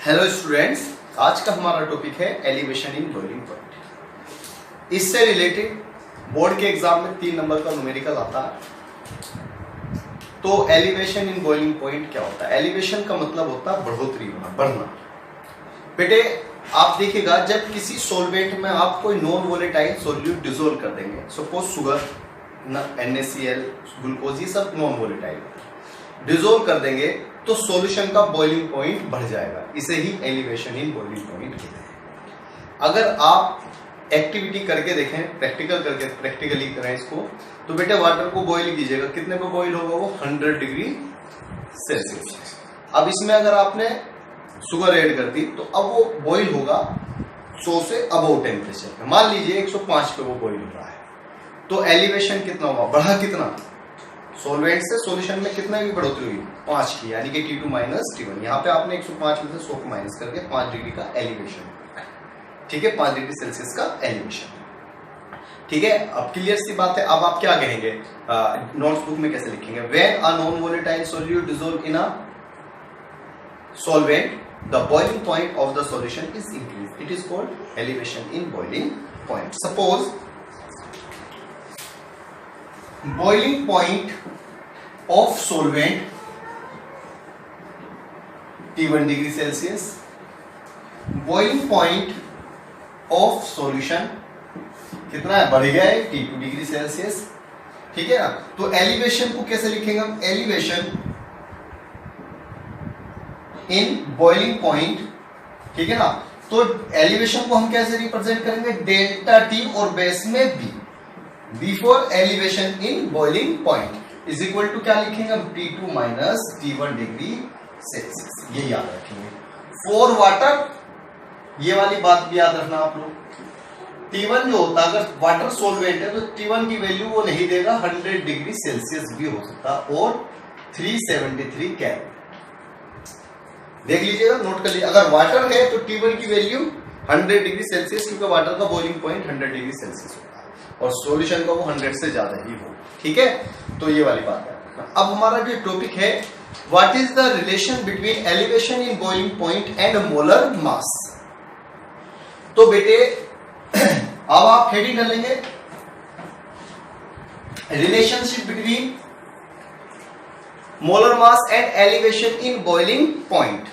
Hello students, आज का हमारा टॉपिक है एलिवेशन इन बॉइलिंग पॉइंट। इससे रिलेटेड बोर्ड के एग्जाम में 3 नंबर का न्यूमेरिकल आता है। तो एलिवेशन इन बॉइलिंग पॉइंट क्या होता है? एलिवेशन का मतलब होता है बढ़ोतरी होना, बढ़ना। बेटे आप देखिएगा, जब किसी सॉल्वेंट में आप कोई नॉन वोलेटाइल सॉल्यूट डिसोल्व कर देंगे, सपोज शुगर, NaCl, ग्लूकोज, ये सब नॉन वोलेटाइल डिसोल्व कर देंगे तो सॉल्यूशन का बॉइलिंग पॉइंट बढ़ जाएगा। इसे ही एलिवेशन इन बॉइलिंग पॉइंट कहते हैं। अगर आप एक्टिविटी करके देखें, प्रैक्टिकली करें इसको, तो बेटे वाटर को बॉईल कीजिएगा। कितने पे बॉईल होगा वो? 100 डिग्री सेल्सियस। अब इसमें अगर आपने शुगर ऐड कर दी तो अब वो बॉईल होगा 100 से अबव टेम्परेचर पे। मान लीजिए 105 पे वो बॉईल हो रहा है, तो एलिवेशन कितना हुआ? बढ़ा कितना? सॉल्वेंट से सॉल्यूशन में कितना की बढ़ोतरी हुई? 5 की, यानी कि T2 माइनस T1। यहाँ पे आपने 105 में से 100 को माइनस करके 5 डिग्री का एलिवेशन, ठीक है, 5 डिग्री सेल्सियस का एलिवेशन, ठीक है। अब क्लियर सी बात है। अब आप क्या कहेंगे, नोट्स बुक में कैसे लिखेंगे? When a non volatile solute dissolve in a solvent, the boiling point of the solution is increase, it is called elevation in boiling point. Suppose boiling point of solvent T1 degree Celsius, boiling point of solution कितना है? बढ़ गया है, T2 degree Celsius, ठीक है ना। तो elevation को कैसे लिखेंगे हम? एलिवेशन इन बॉइलिंग पॉइंट, ठीक है ना। तो एलिवेशन को हम कैसे रिप्रेजेंट करेंगे? डेल्टा टी और बेस में b, before elevation in boiling point is equal to क्या लिखेंगे हम? T2 minus T1 degree Celsius. ये याद रखेंगे। फॉर वाटर, ये वाली बात भी याद रखना आप लोग। T1 जो होता है, अगर वाटर सोलवेंट है तो T1 की वैल्यू वो नहीं देगा, 100 डिग्री सेल्सियस भी हो सकता और 373 कैलोरी। देख लीजिएगा, नोट कर लीजिए। अगर वाटर है तो T1 की वैल्यू 100 डिग्री सेल्सियस, क्योंकि वाटर का बॉइलिंग पॉइंट 100 डिग्री सेल्सियस होता है और सॉल्यूशन का वो 100 से ज्यादा ही हो, ठीक है। तो ये वाली बात है। अब हमारा जो टॉपिक है, what is the relation between elevation in boiling point and molar mass. तो बेटे अब आप हेडिंग कर लेंगे, relationship between molar mass and elevation in boiling point.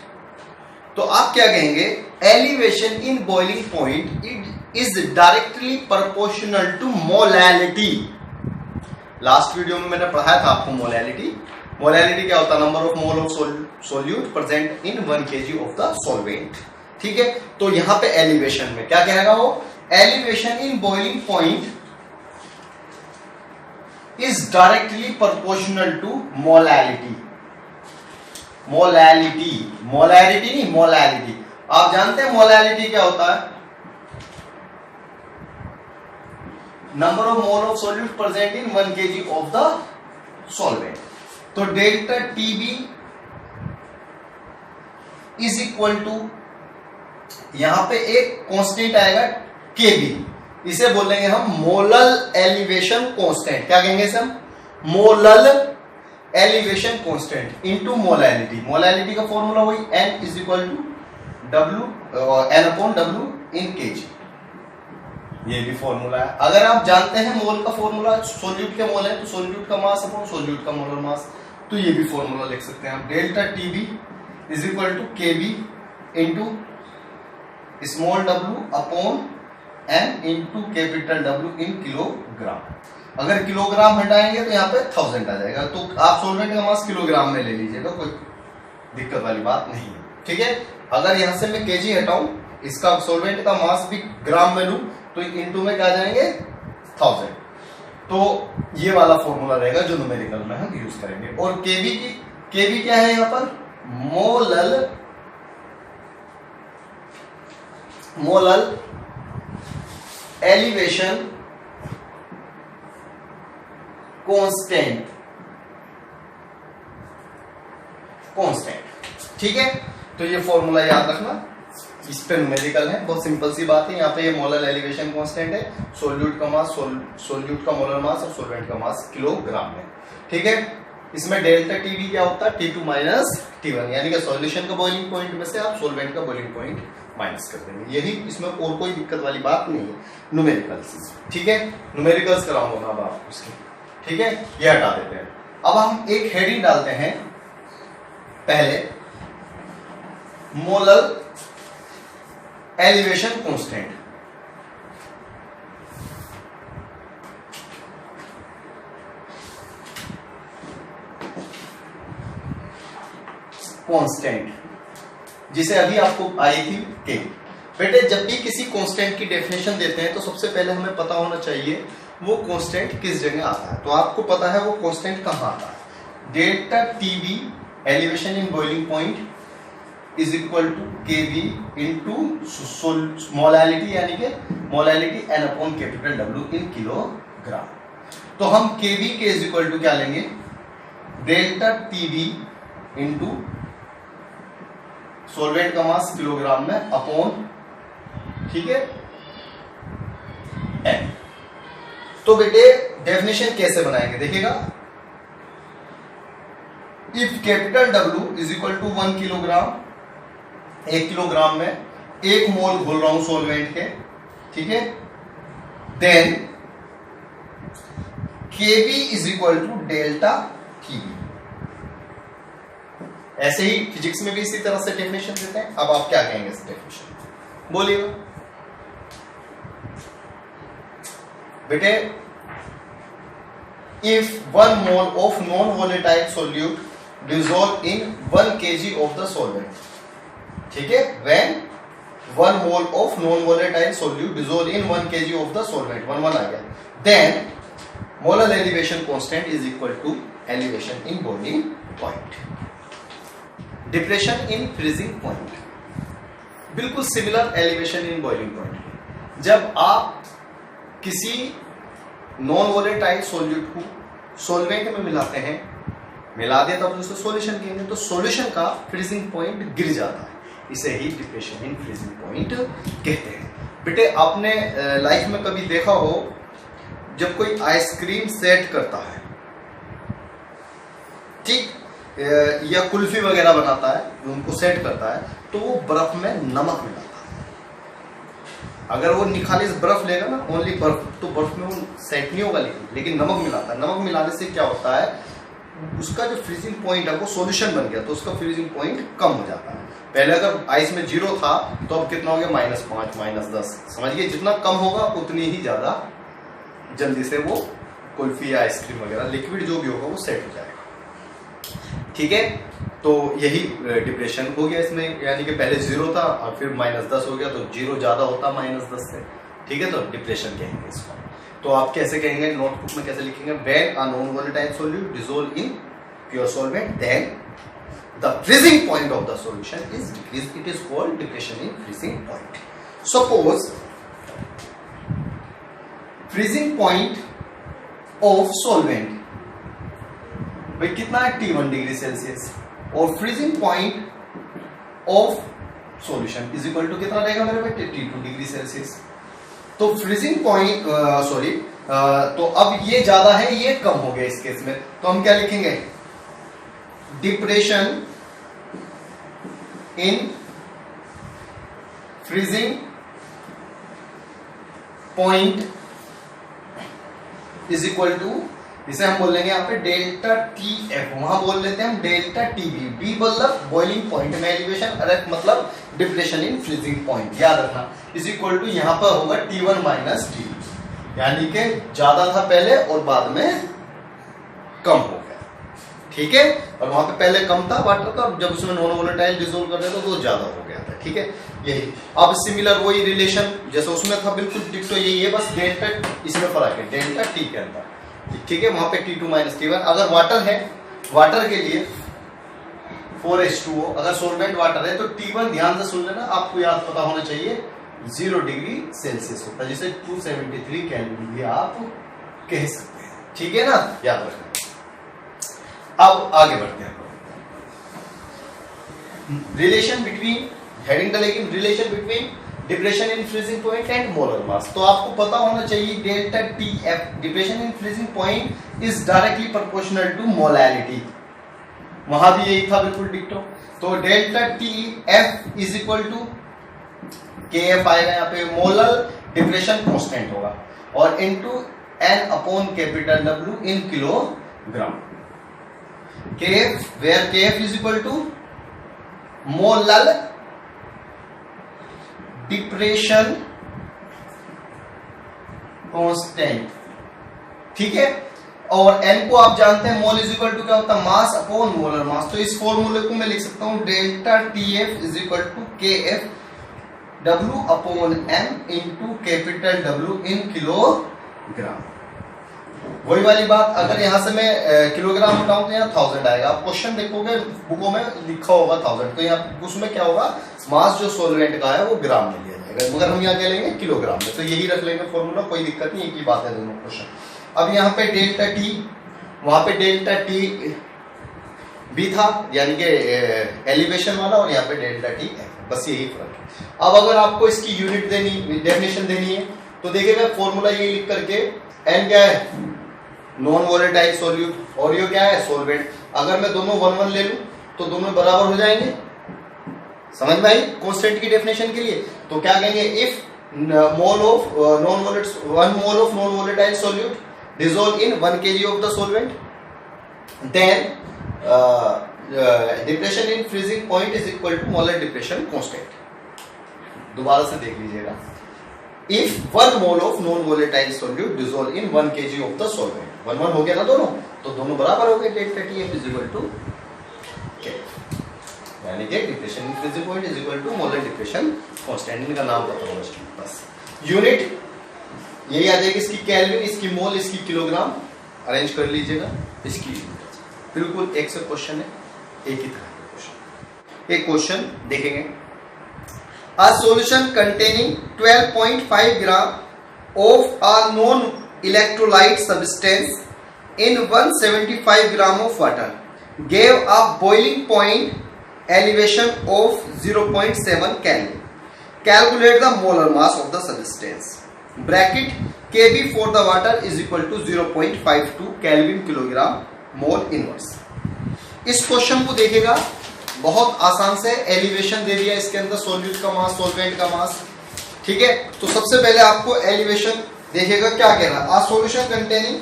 तो आप क्या कहेंगे? Elevation in boiling point is directly proportional to molality. Last video में मैंने पढ़ाया था आपको मोलैलिटी। मोलैलिटी क्या होता है? Number of mole of solute present in 1 kg of the solvent, ठीक है। तो यहां पे एलिवेशन में क्या कहेगा वो? Elevation in boiling point is directly proportional to molality. Molality, molality नहीं, मोलैलिटी। आप जानते हैं मोलैलिटी क्या होता है? Number of mole of solute present in 1 kg of the solvent. तो delta TB is equal to, यहां पे एक कांस्टेंट आएगा केबी, इसे बोलेंगे हम मोलल एलिवेशन कांस्टेंट। क्या कहेंगे इसे हम? Molal elevation constant into molality. Molality का फॉर्मूला वही N is equal to N upon W in kg। ये भी फॉर्मूला है। अगर आप जानते हैं मोल का फॉर्मूला, सोल्यूट के मोल है तो सोल्यूट का मास अपॉन सोल्यूट का मोलर मास, तो ये भी फॉर्मूला लिख सकते हैं आप। Delta TB is equal to k b into small w upon n into capital W in kilogram. अगर किलोग्राम हटाएंगे तो यहाँ पे 1000 आ जाएगा। तो आप सॉल्वेंट का मास किलोग्राम में ले लीजिएगा, कोई दिक्कत वाली बात नहीं है, ठीक है। अगर यहां से मैं केजी हटाऊं, इसका सॉल्वेंट का मास भी ग्राम में लूं, तो इनटू में क्या जाएंगे? 1000। तो ये वाला फॉर्मूला रहेगा जो न्यूमेरिकल में हम यूज करेंगे। और केबी क्या है यहां पर? मोलल एलिवेशन कांस्टेंट, ठीक है। तो ये फॉर्मूला याद रखना, इस पे न्यूमेरिकल है, बहुत सिंपल सी बात है। यहाँ पे ये मोलर एलिवेशन कांस्टेंट है, सोल्यूट का मास, सोल्यूट का मोलर मास और सॉल्वेंट का मास किलोग्राम में, ठीक है। इसमें डेल्टा टीवी क्या होता है, T2 माइनस T1, यानी कि सॉल्यूशन का बॉइलिंग पॉइंट में से आप सोलवेंट का बॉइलिंग पॉइंट माइनस कर देंगे। यही इसमें और कोई दिक्कत वाली बात नहीं है न्यूमेरिकल्स। ठीक है, न्यूमेरिकल्स कराऊंगा अब आप उसके। ठीक है, ये हटा देते हैं। अब हम एक हेडिंग डालते हैं पहले, मोलर एलिवेशन कांस्टेंट। कांस्टेंट जिसे अभी आपको आई थी के। बेटे जब भी किसी कांस्टेंट की डेफिनेशन देते हैं तो सबसे पहले हमें पता होना चाहिए वो कांस्टेंट किस जगह आता है। तो आपको पता है वो कांस्टेंट कहां आता है। Delta t b elevation in boiling point is equal to k b into molality, यानी कि molality n upon capital W in kilogram. तो हम केवी के इज इक्वल टू क्या लेंगे, डेल्टा टीबी इनटू सॉल्वेंट का मास किलोग्राम में अपॉन, ठीक है, एन। तो बेटे डेफिनेशन कैसे बनाएंगे देखिएगा, इफ कैपिटल डब्ल्यू is equal to 1 kilogram, 1 kilogram में 1 मोल घोल रहा हूं सॉल्वेंट के, ठीक है, then k b is equal to delta t b. ऐसे ही फिजिक्स में भी इसी तरह से डेफिनेशन देते हैं। अब आप क्या कहेंगे इस डेफिनेशन, बोलिएगा बेटे। If 1 mole of non volatile solute dissolve in 1 kg of the solvent, ठीक है, when 1 mole of non volatile solute dissolve in 1 kg of the solvent, 1 आ गया, then molar elevation constant is equal to elevation in boiling point. Depression in freezing point, बिल्कुल similar elevation in boiling point. जब आप किसी non volatile solute को solvent में मिलाते हैं, मिला दिया तब उसको सॉल्यूशन कहेंगे, तो सॉल्यूशन का फ्रीजिंग पॉइंट गिर जाता है, इसे ही डिप्रेशन इन फ्रीजिंग पॉइंट कहते हैं। बेटे आपने लाइफ में कभी देखा हो जब कोई आइसक्रीम सेट करता है, ठीक, या कुल्फी वगैरह बनाता है, उनको सेट करता है, तो वो बर्फ में नमक मिलाता है। अगर वो निखालिस बर्फ लेगा ना, ओनली बर्फ, तो बर्फ में वो सेट नहीं होगा, लेकिन नमक मिलाता है। नमक मिलाने से क्या होता है, उसका जो फ्रीजिंग पॉइंट है वो सॉल्यूशन बन गया, तो उसका फ्रीजिंग पॉइंट कम हो जाता है। पहले अगर आइस में 0 था तो अब कितना हो गया, -5 -10। समझिए जितना कम होगा उतनी ही ज्यादा जल्दी से वो कुल्फी या आइसक्रीम वगैरह लिक्विड जो भी होगा वो सेट हो जाएगा। ठीक है, तो यही डिप्रेशन हो गया इसमें, यानी कि पहले 0 था और फिर -10 हो गया, तो 0 ज्यादा होता -10 से। ठीक है, तो डिप्रेशन कहेंगे इसको। तो आप कैसे कहेंगे, नोटबुक में कैसे लिखेंगे, when a non volatile solute dissolve in pure solvent then the freezing point of the solution is decrease, it is called depression in freezing point. Suppose freezing point of solvent भाई कितना है, T1 degree Celsius, और freezing point of solution is equal to कितना रहेगा मेरे बेटे, T2 degree Celsius. तो freezing point तो अब ये ज्यादा है, ये कम हो गया इस केस में, तो हम क्या लिखेंगे, depression in freezing point is equal to, इसे हम बोल लेंगे यहाँ पे डेल्टा टी एफ, वहां बोल लेते हैं हम डेल्टा टी बी। बी मतलब बॉइलिंग पॉइंट में एलिवेशन, और एफ मतलब डिप्रेशन इन फ्रीजिंग पॉइंट, याद रखना, इज इक्वल टू यहाँ पर होगा T1 माइनस T, यानी कि ज्यादा था पहले और बाद में कम हो गया। ठीक है, और वहां पे पहले कम था वाटर का, जब उसमें नॉन वोलेटाइल डिसॉल्व कर रहे थे तो ज्यादा हो गया था। ठीक है, यही अब सिमिलर वही रिलेशन जैसे उसमें था, बिल्कुल डिक्टो यही है, बस डेल्टा इसमें फर्क है, डेल्टा टी के अंदर। ठीक है, वहां पे T2 माइनस T1। अगर वाटर है, वाटर के लिए 4H2O, अगर सोलवेंट वाटर है तो T1 ध्यान से सुन लेना, आपको याद पता होना चाहिए 0 डिग्री सेल्सियस होता है, जिसे 273 केल्विन भी आप कह सकते हैं। ठीक है ना, याद रखना। अब आगे बढ़ते हैं, रिलेशन बिटवीन, हेडिंग डालेगी relation between depression in freezing point and molar mass. तो आपको पता होना चाहिए delta T F, depression in freezing point is directly proportional to molality, वहां भी यही था बिल्कुल डिक्टो। तो delta T F is equal to K F आएगा, यहाँ पे मोलर डिप्रेशन कांस्टेंट होगा, और into an upon capital W in kilogram. के एफ, वेयर के F is equal to molar depression constant, ठीक है। और एन को आप जानते हैं, मोल इज इक्वल टू क्या होता है, मास अपॉन मोलर मास। तो इस फॉर्मूले को मैं लिख सकता हूं delta T F is equal to K F डब्ल्यू upon M into capital W in kilogram. वही वाली बात, अगर यहां से मैं किलोग्राम उठाऊं तो यहाँ 1000 आएगा। आप क्वेश्चन देखोगे बुकों में लिखा होगा 1000, तो यहाँ उसमें क्या होगा, मास जो सॉल्वेंट का है वो ग्राम में लिया जाएगा, मगर हम यहाँ क्या लेंगे किलोग्राम में। तो यही रख लेंगे फॉर्मूला, कोई दिक्कत नहीं, एक ही बात है दोनों क्वेश्चन। अब यहाँ पे डेल्टा टी, वहां पे डेल्टा टी भी था, यानी कि एलिवेशन वाला, और यहाँ पे डेल्टा टी है, बस यही फर्क है। अब अगर आपको इसकी यूनिट देनी, डेफिनेशन देनी है, तो देखिएगा फॉर्मूला ये लिख करके, एन क्या है, नॉन वोलेटाइल सॉल्यूट, और ये क्या है, सॉल्वेंट। अगर मैं दोनों 1 1 ले लूं तो दोनों बराबर हो जाएंगे, समझ में आई कांस्टेंट की डेफिनेशन के लिए। तो क्या कहेंगे, if mole of non volatile 1 mole of non volatile solute dissolve in 1 kg of the solvent, then depression in freezing point is equal to molar depression constant। दोबारा से देख लीजिएगा, if 1 mole of non volatile solute dissolve in 1 kg of the solvent, 1 1 हो गया ना दोनों, तो दोनों बराबर हो गए, delta T F is equal to k, यानी कि depression in freezing point is equal to molar depression constant. इनका नाम पता होगा बस। यूनिट यही आ जाएगी, इसकी केल्विन, इसकी मोल, इसकी किलोग्राम, अरेंज कर लीजिएगा। इसकी बिल्कुल एक से क्वेश्चन है, एक ही तरह का क्वेश्चन। एक क्वेश्चन देखेंगे, a solution containing 12.5 gram of a non electrolyte substance in 175 gram of water gave a boiling point elevation of 0.7 kelvin. Calculate the molar mass of the substance. Bracket Kb for the water is equal to 0.52 kelvin kilogram mole inverse. इस question को देखेगा, बहुत आसान से elevation दे दिया, इसके अंदर solute का मास, सॉल्वेंट का मास, ठीक है। तो सबसे पहले आपको एलिवेशन देखेगा, क्या कह रहा है, आ सॉल्यूशन कंटेनिंग,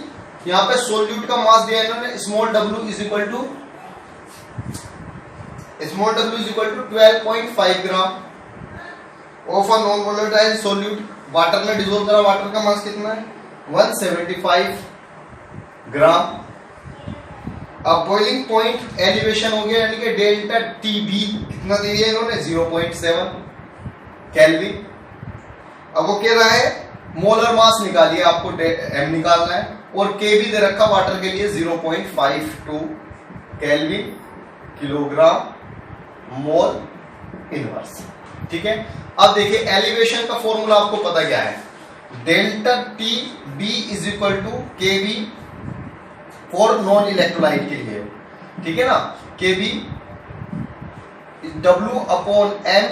यहाँ पे सॉल्यूट का मास दिया इन्होंने, small w is equal to 12.5 gram of a non volatile solute. Water में डिसोल्व करा, वाटर का मास कितना है, 175 ग्राम। अब बॉइलिंग पॉइंट एलिवेशन हो गया, यानी कि डेल्टा टीबी कितना दे दिया इन्होंने, 0.7 केल्विन। अब वो कह रहा है मोलर मास निकालिए, आपको एम निकालना है, और के भी दे रखा वाटर के लिए 0.52 केल्विन किलोग्राम मोल इनवर्स, ठीक है। अब देखिए एलिवेशन का फॉर्मूला आपको पता क्या है, delta T B is equal to K B for non electrolyte के लिए, ठीक है ना, K B W upon M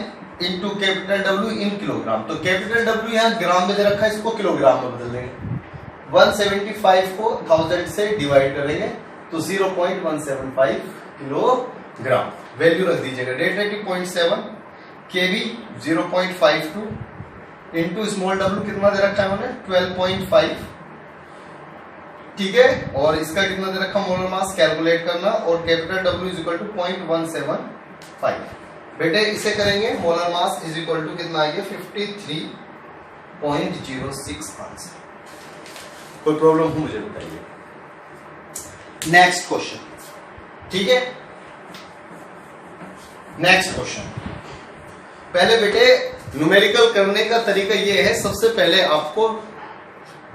into capital W in kilogram. तो कैपिटल डब्ल्यू यहाँ ग्राम में दे रखा है, इसको किलोग्राम में बदल देंगे, 175 को 1000 से डिवाइड करेंगे तो 0.175 किलोग्राम वैल्यू रख दीजिएगा। डेल्टा टी 0.7 केवी 0.52 इंटू स्मॉल डब्ल्यू कितना दे रखा है उन्होंने, 12.5, ठीक है। और इसका कितना दे रखा, मोलर मास कैलकुलेट करना, और कैपिटल डब्ल्यू इज इक्वल टू 0.175। बेटे इसे करेंगे, molar mass is equal to कितना आएगा, 53.06 आंसर। कोई प्रॉब्लम हो मुझे बताइए। नेक्स्ट क्वेश्चन, ठीक है। नेक्स्ट क्वेश्चन, पहले बेटे न्यूमेरिकल करने का तरीका ये है, सबसे पहले आपको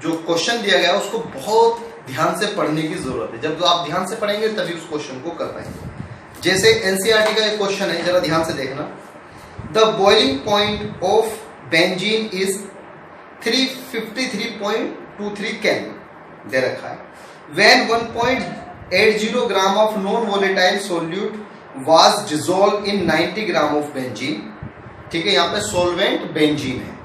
जो क्वेश्चन दिया गया उसको बहुत ध्यान से पढ़ने की जरूरत है। जब आप ध्यान से पढ़ेंगे तभी उस क्वेश्चन को कर पाएंगे। जैसे एनसीईआरटी का एक क्वेश्चन है, जरा ध्यान से देखना। The boiling point of benzene is 353.23 kelvin दे रखा है। When 1.80 gram of non volatile solute was dissolved in 90 gram of benzene, ठीक है, यहाँ पे सोलवेंट बेंजीन है,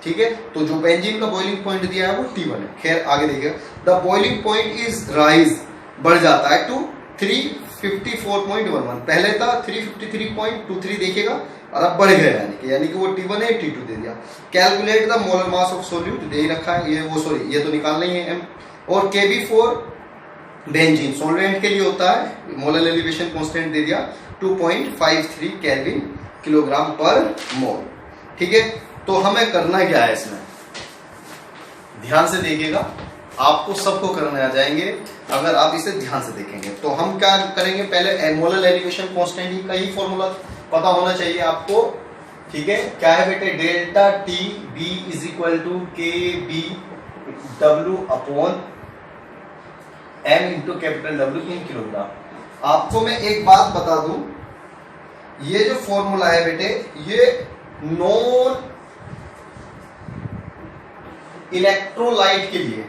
ठीक है। तो जो बेंजीन का बॉइलिंग पॉइंट दिया है वो T1 है। खैर आगे देखिए, the boiling point is rise, बढ़ जाता है टू 354.11, पहले था 353.23 देखिएगा और अब बढ़ गया, यानी कि वो T1 है, T2 दे दिया। Calculate the molar mass of solute, दे ही रखा है, ये वो सॉरी ये तो निकालना ही है M, और Kb4 बेंजीन सॉल्वेंट के लिए होता है, मोलर एलिवेशन कांस्टेंट दे दिया 2.53 केल्विन किलोग्राम पर मोल, ठीक है। तो हमें करना क्या है इसमें, ध्यान से देखिएगा, आपको सबको करने आ जाएंगे अगर आप इसे ध्यान से देखेंगे। तो हम क्या करेंगे, पहले मोलर एलिवेशन कांस्टेंट का ही फॉर्मूला पता होना चाहिए आपको, ठीक है। क्या है बेटे, delta T B is equal to K B W upon M into capital W in kilogram. आपको मैं एक बात बता दूं, ये जो फॉर्मूला है बेटे, ये नॉन इलेक्ट्रोलाइट के लिए,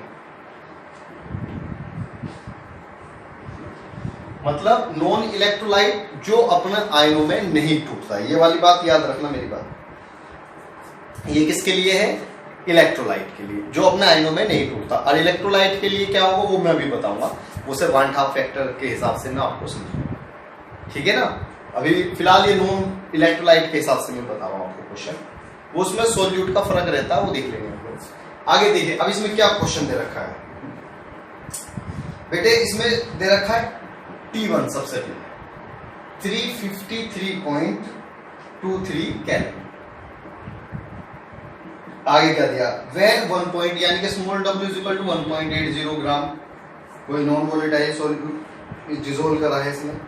मतलब नॉन इलेक्ट्रोलाइट जो अपने आयनों में नहीं टूटता, ये वाली बात याद रखना मेरी बात। ये किसके लिए है, इलेक्ट्रोलाइट के लिए जो अपने आयनों में नहीं टूटता। और इलेक्ट्रोलाइट के लिए क्या होगा वो मैं भी बताऊंगा, वो सिर्फ 1/2 फैक्टर के हिसाब से मैं आपको समझाऊंगा, ठीक है ना। अभी फिलहाल ये नॉन इलेक्ट्रोलाइट के हिसाब से मैं बता रहा हूं आपको क्वेश्चन, वो उसमें सोल्यूट का फर्क रहता है, वो देख लेंगे। आगे देखिए, अब इसमें क्या क्वेश्चन दे रखा है बेटे, इसमें दे रखा है T1 सबसे पहले 353.23 केल्विन। आगे क्या दिया, व्हेन 1 पॉइंट यानी कि small w is equal to 1.80 gram, कोई नॉन वोलेटाइल सॉल्यूट डिसॉल्व करा है इसमें,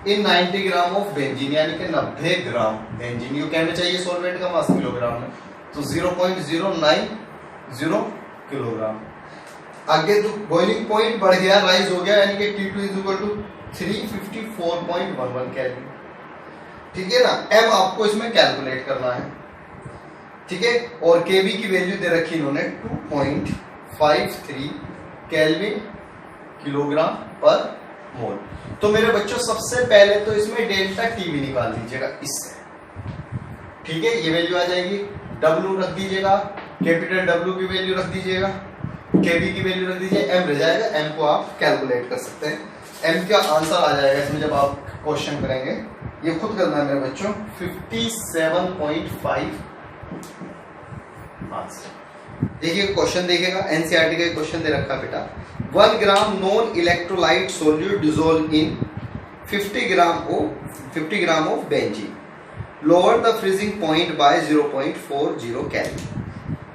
इन 90 ग्राम ऑफ बेंजीन, यानी कि 90 ग्राम बेंजीन, यू कहना चाहिए सॉल्वेंट का मास किलोग्राम में, तो 0.090 किलोग्राम। आगे तो बॉइलिंग पॉइंट बढ़ गया, राइज हो गया, यानी कि T2 is equal to 354.11 kelvin, ठीक है ना। M आपको इसमें कैलकुलेट करना है, ठीक है। और Kb की वैल्यू दे रखी इन्होंने 2.53 केल्विन किलोग्राम पर मोल। तो मेरे बच्चों सबसे पहले तो इसमें डेल्टा टी भी निकाल दीजिएगा इससे, ठीक है। ये वैल्यू आ जाएगी, W रख दीजिएगा, कैपिटल W की वैल्यू रख दीजिएगा, Kb की वैल्यू रख दीजिए, M रह जाएगा, M को आप कैलकुलेट कर सकते हैं। M का आंसर आ जाएगा इसमें जब आप क्वेश्चन करेंगे, ये खुद करना है मेरे बच्चों, 57.5 आंसर। देखिए क्वेश्चन देखिएगा, एनसीईआरटी का क्वेश्चन दे रखा बेटा, 1 gram non electrolyte solute dissolve in 50 gram of benzene, lower the freezing point by 0.40 kelvin.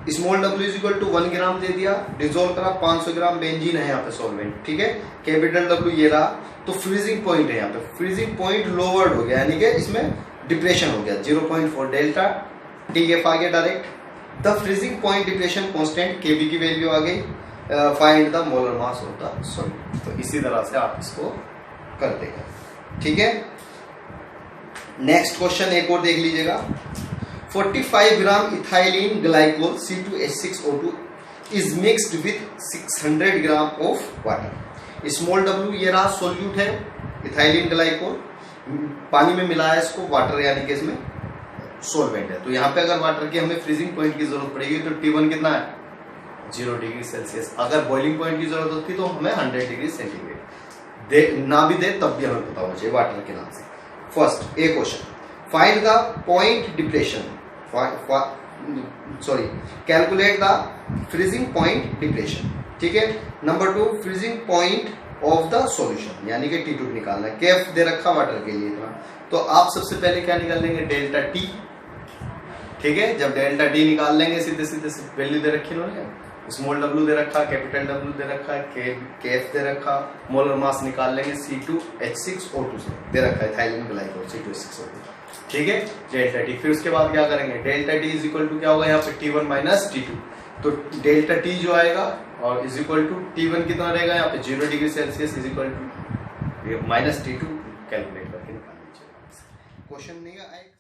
Small w is equal to 1 gram दे दिया, डिसॉल्व करा, 500 ग्राम बेंजीन है यहाँ पे सॉल्वेंट, ठीक है। कैपिटल W ये रहा, तो फ्रीजिंग पॉइंट है यहाँ पे, फ्रीजिंग पॉइंट लोवर्ड हो गया, यानी कि इसमें डिप्रेशन हो गया, 0.4 डेल्टा TF आ गया direct. The freezing point depression constant Kb की वैल्यू आ गई, find the molar mass of the solute. तो इसी तरह से आप इसको कर देंगे, ठीक है। नेक्स्ट क्वेश्चन एक और देख लीजिएगा, 45 gram ethylene glycol C2H6O2 is mixed with 600 gram of water. Small w ये रहा सोल्यूट है, इथाइलिन ग्लाइकोल, पानी में मिलाया है इसको, वाटर यानी कि इसमें सोलवेंट है। तो यहाँ पे अगर वाटर की हमें फ्रीजिंग पॉइंट की जरूरत पड़ेगी तो T1 कितना है, 0 डिग्री सेल्सियस। अगर बॉइलिंग पॉइंट की जरूरत होती तो हमें 100 डिग्री सेंटीग्रेड दे, ना भी दे तब भी हमें पता होना चाहिए वाटर के नाम से। First A question, find the point depression, calculate the freezing point depression, ठीक है। Number 2, freezing point of the solution, यानी कि T2 निकालना है, केफ दे रखा वाटर के लिए इतना, तो आप सबसे पहले क्या निकाल लेंगे, डेल्टा T, ठीक है। जब डेल्टा T निकाल लेंगे, सीधे सीधे वैल्यू दे रखी उन्होंने, स्मॉल w दे रखा, कैपिटल W दे रखा है, केफ दे रखा, मोलर मास निकाल लेंगे C2H6O2 से दे रखा है, इथाइलिन ग्लाइकोल C2H6O2, ठीक है। डेल्टा T, फिर उसके बाद क्या करेंगे, delta T is equal to क्या होगा यहाँ पे T1 माइनस T2, तो डेल्टा T जो आएगा और इज इक्वल टू T1 कितना रहेगा यहाँ पे 0 degree Celsius is equal to minus T2, calculate करके निकाल लीजिए। क्वेश्चन नहीं आएगा।